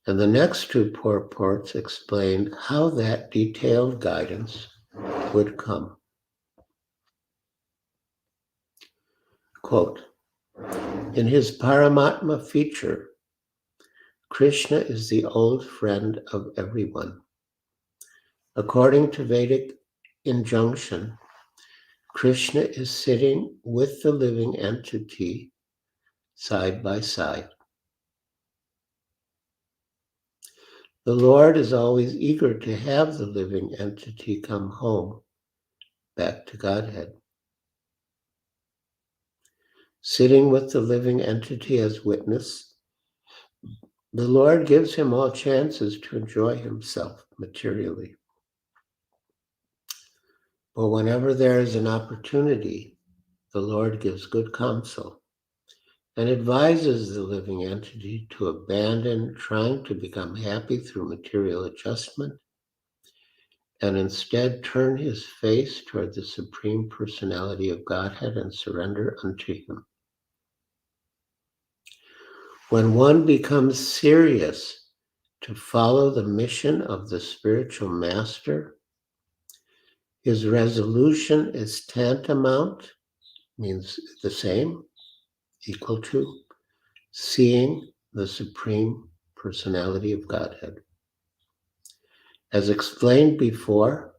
And the next two purports explain how that detailed guidance would come. Quote, in his Paramatma feature, Krishna is the old friend of everyone. According to Vedic injunction, Krishna is sitting with the living entity side by side. The Lord is always eager to have the living entity come home, back to Godhead. Sitting with the living entity as witness, the Lord gives him all chances to enjoy himself materially. But whenever there is an opportunity, the Lord gives good counsel and advises the living entity to abandon trying to become happy through material adjustment and instead turn his face toward the Supreme Personality of Godhead and surrender unto him. When one becomes serious to follow the mission of the spiritual master, his resolution is tantamount, means the same, equal to, seeing the Supreme Personality of Godhead. As explained before,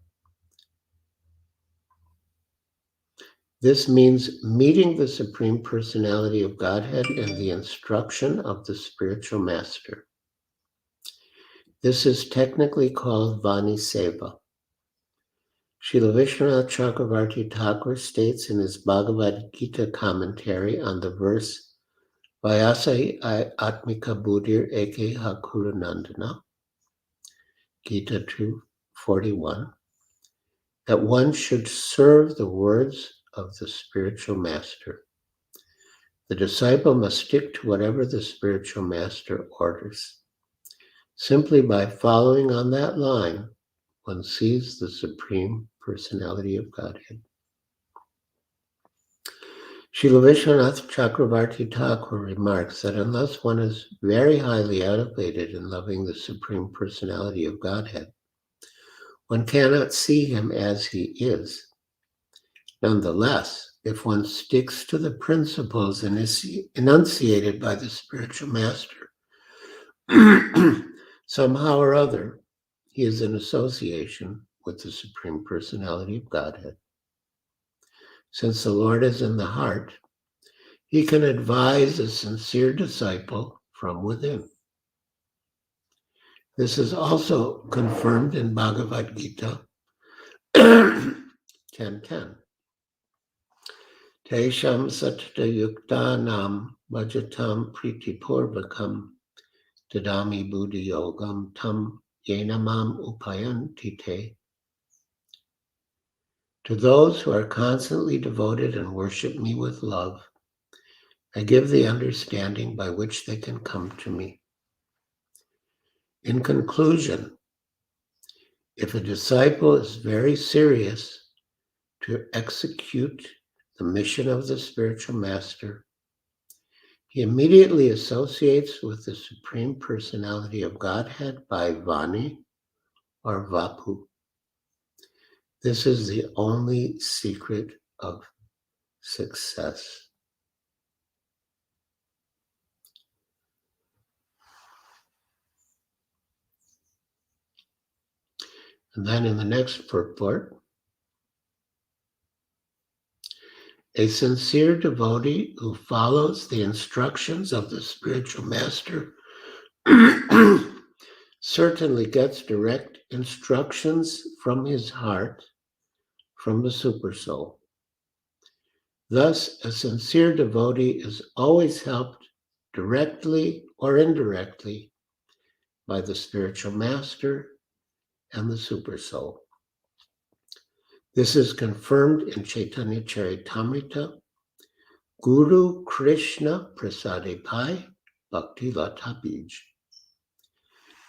this means meeting the Supreme Personality of Godhead in the instruction of the spiritual master. This is technically called Vani Seva. Srila Vishwanath Chakravarti Thakur states in his Bhagavad Gita commentary on the verse Vayasai Atmika Buddhir Eke Hakura Nandana, Gita 2:41, that one should serve the words of the spiritual master. The disciple must stick to whatever the spiritual master orders. Simply by following on that line, one sees the Supreme Personality of Godhead. Srila Vishwanath Chakravarti Thakur remarks that unless one is very highly elevated in loving the Supreme Personality of Godhead, one cannot see him as he is. Nonetheless, if one sticks to the principles enunciated by the spiritual master, somehow or other, he is in association with the Supreme Personality of Godhead. Since the Lord is in the heart, he can advise a sincere disciple from within. This is also confirmed in Bhagavad Gita 10:10. Tesham satata yuktanam vajatam pritipurvakam dadami buddhi yogam tam yenamam upayantite. To those who are constantly devoted and worship me with love, I give the understanding by which they can come to me. In conclusion, if a disciple is very serious to execute the mission of the spiritual master, he immediately associates with the Supreme Personality of Godhead by Vani or Vapu. This is the only secret of success. And then in the next purport, a sincere devotee who follows the instructions of the spiritual master certainly gets direct instructions from his heart, from the Supersoul. Thus, a sincere devotee is always helped directly or indirectly by the spiritual master and the Supersoul. This is confirmed in Chaitanya Charitamrita, Guru Krishna Prasade Pai Bhakti Lata Bij.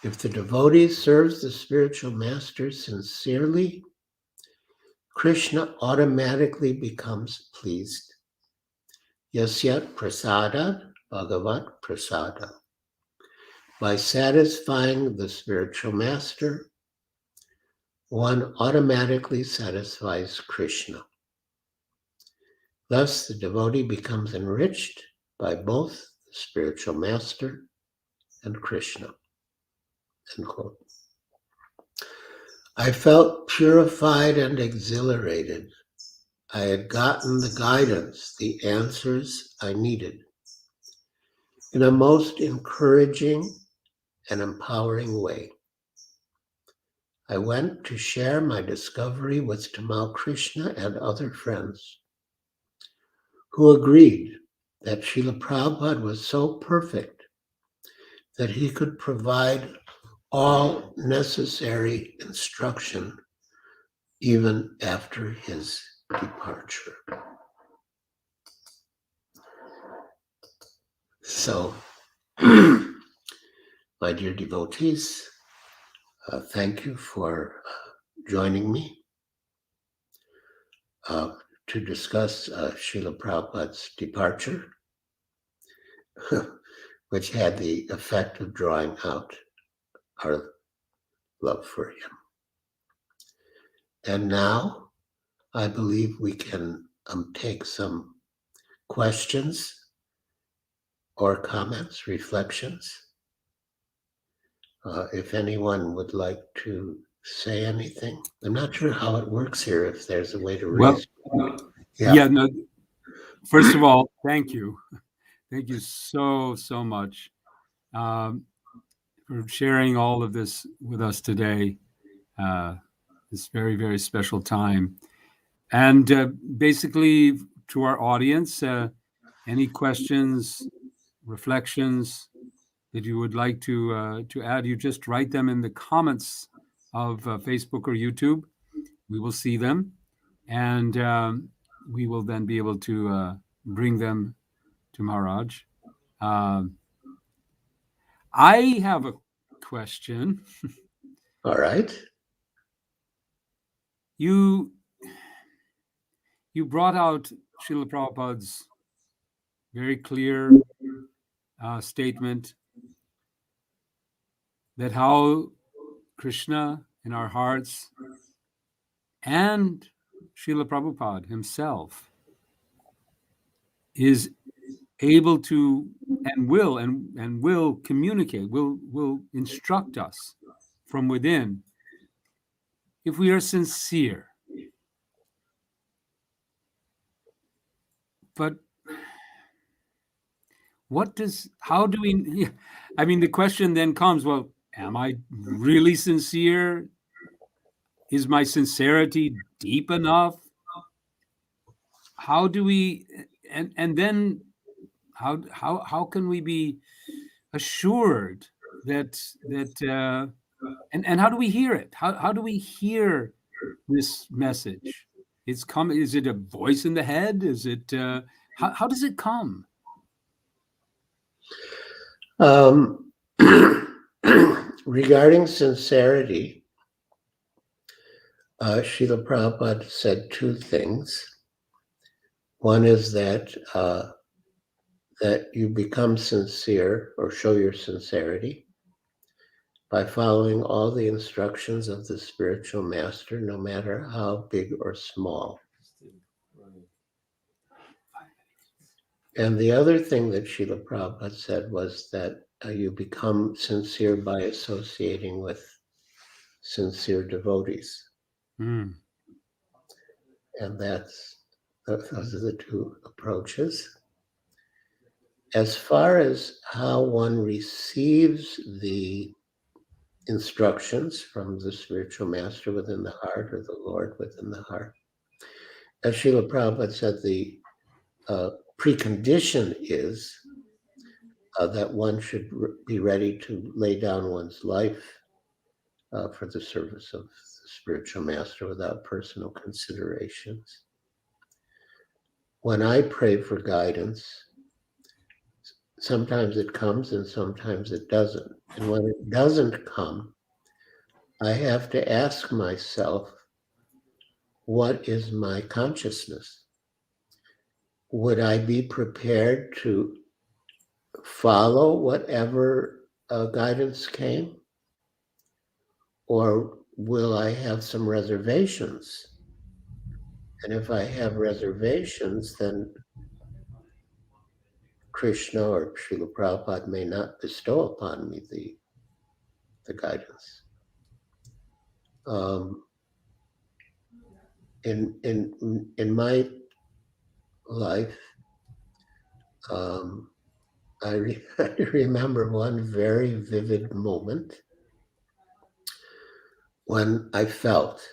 If the devotee serves the spiritual master sincerely, Krishna automatically becomes pleased. Yasyat Prasada Bhagavat Prasada. By satisfying the spiritual master, one automatically satisfies Krishna. Thus, the devotee becomes enriched by both the spiritual master and Krishna. End quote. I felt purified and exhilarated. I had gotten the guidance, the answers I needed, in a most encouraging and empowering way. I went to share my discovery with Tamal Krishna and other friends, who agreed that Srila Prabhupada was so perfect that he could provide all necessary instruction even after his departure. So, my dear devotees, thank you for joining me to discuss Srila Prabhupada's departure, which had the effect of drawing out our love for him. And now I believe we can take some questions or comments, reflections. If anyone would like to say anything. I'm not sure how it works here, if there's a way to raise. Yeah, no. First of all, thank you. Thank you so much for sharing all of this with us today. This very, very special time. And basically, to our audience, any questions, reflections that you would like to add, you just write them in the comments of Facebook or YouTube. We will see them, and we will then be able to bring them to Maharaj. I have a question. All right. You brought out Srila Prabhupada's very clear statement that how Krishna in our hearts and Srila Prabhupada himself is able to and will communicate, will instruct us from within if we are sincere. But how do we, I mean, the question then comes, well, am I really sincere? Is my sincerity deep enough? How do we, and then how can we be assured that And how do we hear it? How do we hear this message? It's coming. Is it a voice in the head? Is it how does it come? Regarding sincerity, Srila Prabhupada said two things. One is that that you become sincere or show your sincerity by following all the instructions of the spiritual master, no matter how big or small. And the other thing that Srila Prabhupada said was that you become sincere by associating with sincere devotees. Mm. And those are the two approaches. As far as how one receives the instructions from the spiritual master within the heart, or the Lord within the heart, as Srila Prabhupada said, the precondition is that one should be ready to lay down one's life for the service of the spiritual master without personal considerations. When I pray for guidance, sometimes it comes and sometimes it doesn't. And when it doesn't come, I have to ask myself, what is my consciousness? Would I be prepared to follow whatever guidance came? Or will I have some reservations? And if I have reservations, then Krishna or Srila Prabhupada may not bestow upon me the guidance. In my life, I remember one very vivid moment when I felt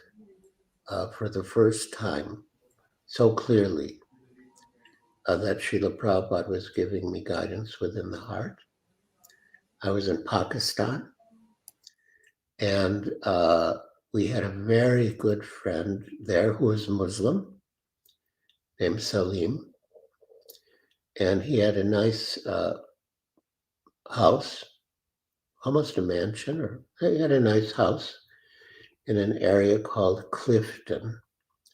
for the first time so clearly that Srila Prabhupada was giving me guidance within the heart. I was in Pakistan, and we had a very good friend there who was Muslim, named Salim, and he had a nice house, almost a mansion, or he had a nice house in an area called Clifton,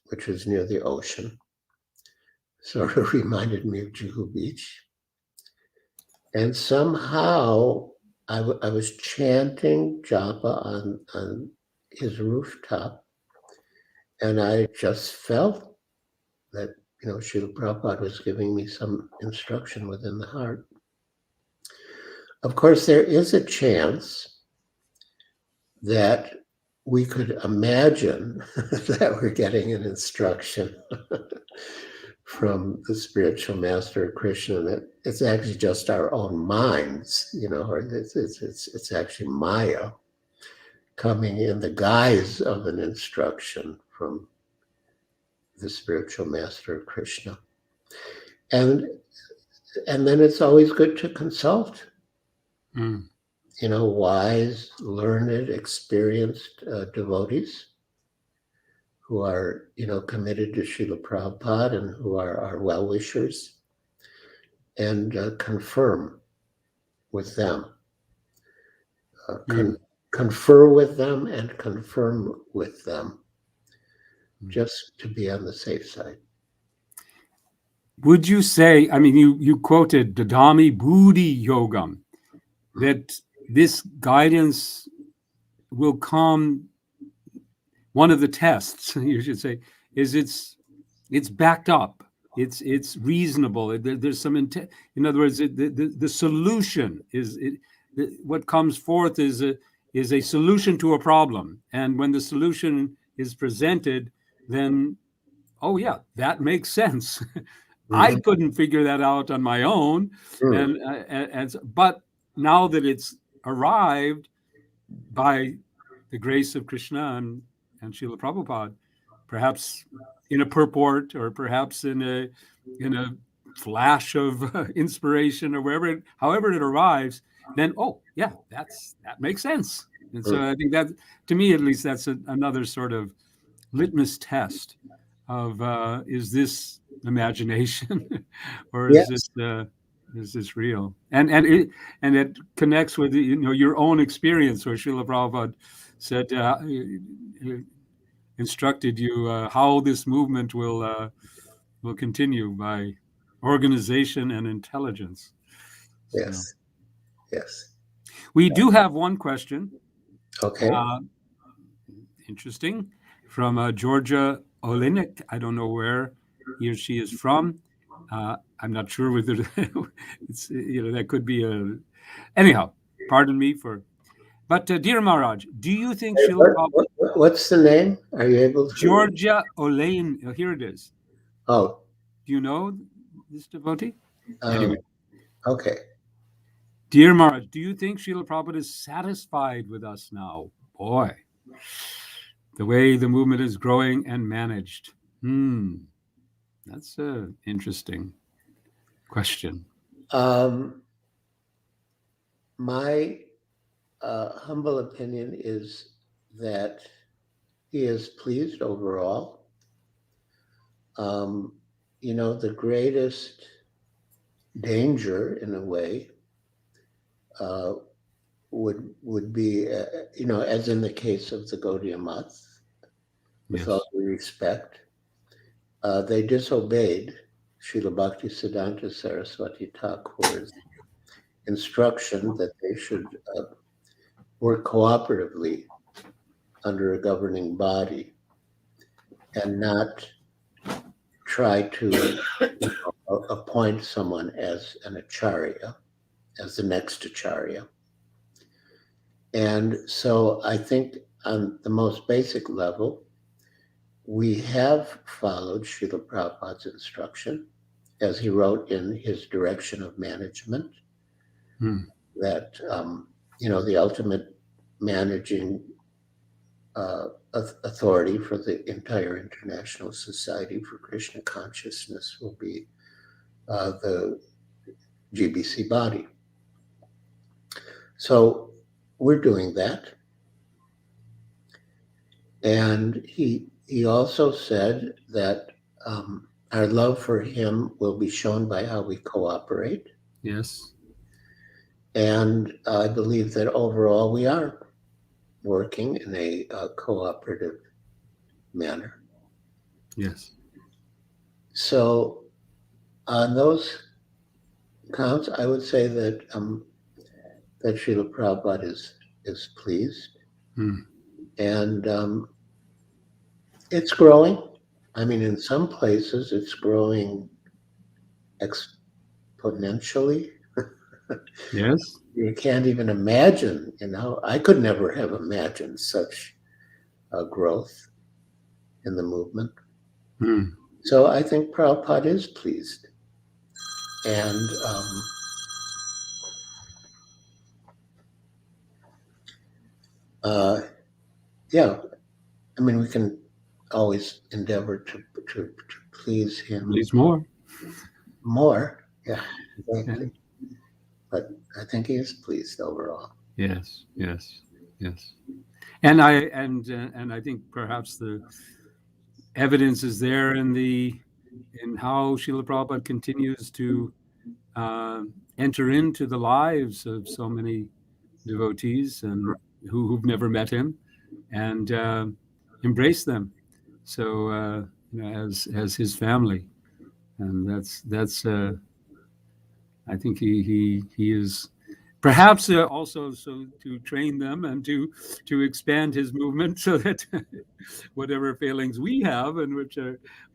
which was near the ocean. Sort of reminded me of Juhu Beach. And somehow I was chanting japa on his rooftop, and I just felt that, Srila Prabhupada was giving me some instruction within the heart. Of course, there is a chance that we could imagine that we're getting an instruction from the spiritual master Krishna, that it's actually just our own minds, or it's actually Maya coming in the guise of an instruction from the spiritual master Krishna. And then it's always good to consult, wise, learned, experienced devotees who are, committed to Srila Prabhupada and who are our well-wishers, and confirm with them. Confer with them and confirm with them, just to be on the safe side. Would you say, you quoted Dadami Buddhi Yogam, that this guidance will come, one of the tests, you should say, is it's backed up. It's reasonable. There's some intent. In other words, the solution is what comes forth is a solution to a problem. And when the solution is presented, then, oh yeah, that makes sense. I couldn't figure that out on my own. But now that it's arrived by the grace of Krishna and Srila Prabhupada, perhaps in a purport, or perhaps in a flash of inspiration, or however it arrives, then, oh yeah, that makes sense. And so I think that, to me at least, that's another sort of litmus test of is this imagination or is this real? And it connects with your own experience, where Srila Prabhupada said instructed you how this movement will continue by organization and intelligence. Yes. Yes. We do have one question. Okay. Interesting. From Georgia Olenek. I don't know where he or she is from. I'm not sure whether it's, that could be anyhow, pardon me for, but dear Maharaj, do you think what's the name? Are you able to? Georgia Olenek. Here it is. Oh. Do you know this devotee? Anyway. Okay. Dear Maharaj, do you think Srila Prabhupada is satisfied with us now? Boy, the way the movement is growing and managed. That's an interesting question. My humble opinion is that he is pleased overall. The greatest danger, in a way, would be, as in the case of the Gaudiya Math, with all due respect, they disobeyed Srila Bhaktisiddhanta Saraswati Thakur's instruction that they should work cooperatively under a governing body and not try to appoint someone as an acharya, as the next acharya. And so I think on the most basic level, we have followed Srila Prabhupada's instruction, as he wrote in his Direction of Management, that, the ultimate managing authority for the entire International Society for Krishna Consciousness will be the GBC body. So we're doing that. And he also said that our love for him will be shown by how we cooperate. Yes. And I believe that overall we are working in a cooperative manner. Yes. So on those counts, I would say that that Srila Prabhupada is pleased. And it's growing. I mean, in some places it's growing exponentially. Yes. You can't even imagine, I could never have imagined such growth in the movement. So I think Prabhupada is pleased. And we can always endeavor to please him. Please more. More, yeah, exactly. But I think he is pleased overall. Yes. And I think perhaps the evidence is there in how Srila Prabhupada continues to enter into the lives of so many devotees and who've never met him, and embrace them. So as his family, and that's I think he is perhaps also so to train them and to expand his movement, so that whatever failings we have, and which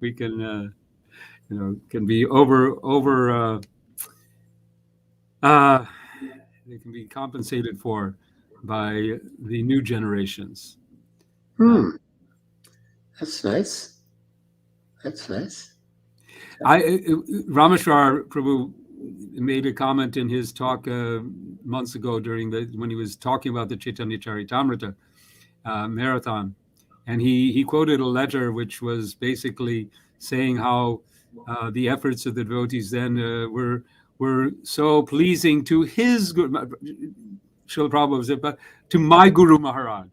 we can can be they can be compensated for by the new generations. That's nice. That's nice. Rameshwar Prabhu made a comment in his talk months ago when he was talking about the Chaitanya Charitamrita marathon, and he quoted a letter which was basically saying how the efforts of the devotees then were so pleasing to his Srila Prabhupada said, but to my Guru Maharaj,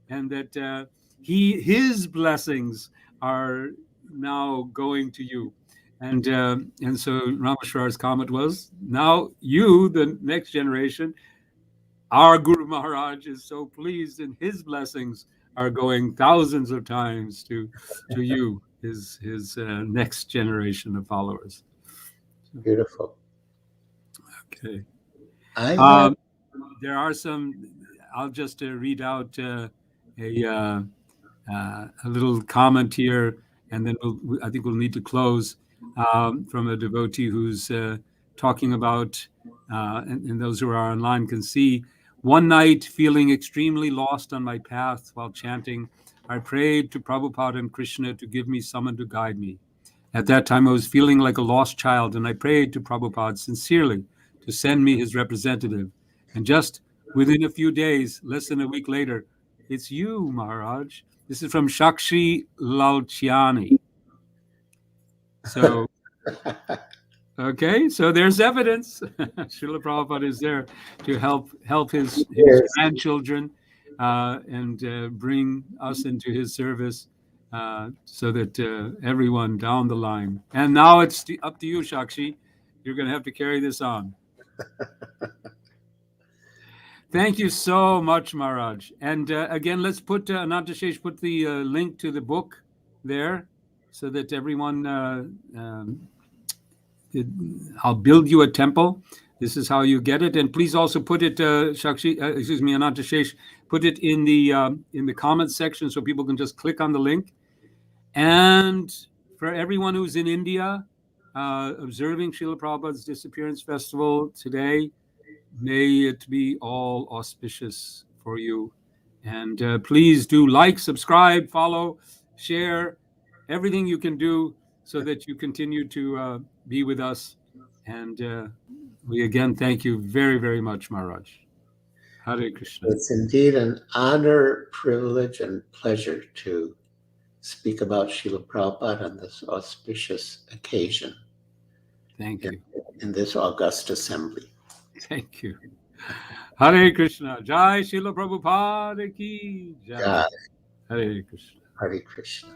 and that his blessings are now going to you. And so Rameswar's comment was, now you, the next generation, our Guru Maharaj is so pleased, and his blessings are going thousands of times to you, his next generation of followers. Beautiful. Okay. I There are some. I'll just read out a little comment here, and then I think we'll need to close, from a devotee who's talking about, and those who are online can see. One night, feeling extremely lost on my path while chanting, I prayed to Prabhupada and Krishna to give me someone to guide me. At that time, I was feeling like a lost child, and I prayed to Prabhupada sincerely to send me his representative. And just within a few days, less than a week later, it's you, Maharaj. This is from Shakshi Lalchiani. So, okay, so there's evidence. Srila Prabhupada is there to help his grandchildren and bring us into his service, so that everyone down the line. And now it's up to you, Shakshi. You're going to have to carry this on. Thank you so much, Maharaj. And again, let's put, Anantashesh, put the link to the book there so that everyone, I'll build you a temple. This is how you get it. And please also put it, Anantashesh, put it in the comments section so people can just click on the link. And for everyone who's in India, observing Srila Prabhupada's Disappearance Festival today, may it be all auspicious for you. And please do like, subscribe, follow, share, everything you can do so that you continue to be with us. And we again thank you very, very much, Maharaj. Hare Krishna. It's indeed an honor, privilege, and pleasure to speak about Srila Prabhupada on this auspicious occasion. Thank you. In this august assembly. Thank you. Hare Krishna. Jai Srila Prabhupada ki jai. Jai. Hare Krishna. Hare Krishna.